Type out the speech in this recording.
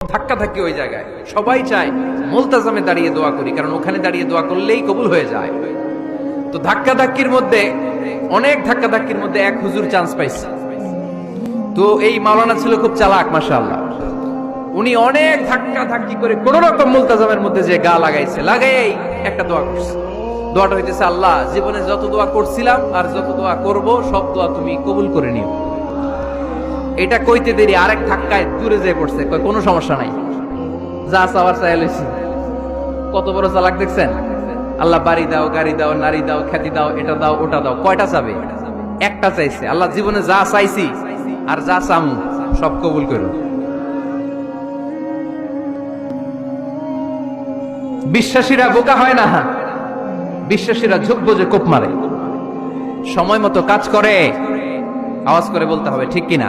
ধাক্কা ধাক্কি ওই জায়গায় সবাই চায় মুলতাজামে দাঁড়িয়ে দোয়া করি, কারণ ওখানে দাঁড়িয়ে দোয়া করলেই কবুল হয়ে যায়। তো ধাক্কা ধাক্কির মধ্যে অনেক ধাক্কা ধাক্কির মধ্যে এক হুজুর চান্স পাইছে। তো এই মাওলানা ছিল খুব চালাক, মাশাআল্লাহ। উনি অনেক ধাক্কা ধাক্কি করে কোন রকম মুলতাজামের মধ্যে যে গা লাগাইছে, লাগাই একটা দোয়া করছে। দোয়াটা হইতেছে, আল্লাহ জীবনে যত দোয়া করছিলাম আর যত দোয়া করব সব দোয়া তুমি কবুল করে নিও। এটা কইতে দেরি আরেক ধাক্কায় দূরে যেয়ে পড়ছে, কয় কোনো সমস্যা নাই, যা চাওয়ার চাই লইছি। কত বড় চালাক দেখছেন! আল্লাহ বাড়ি দাও, গাড়ি দাও, নারী দাও, খ্যাতি দাও, এটা দাও, ওটা দাও। কয়টা চাবে? একটা চাইছে। আল্লাহ জীবনে যা চাইছি আর যা চামু সব কবুল করো। বিশ্বাসীরা বোকা হয় না, বিশ্বাসীরা ঝোঁক বোঝে কোপ মারে। সময় মতো কাজ করে, আওয়াজ করে বলতে হবে ঠিক কিনা?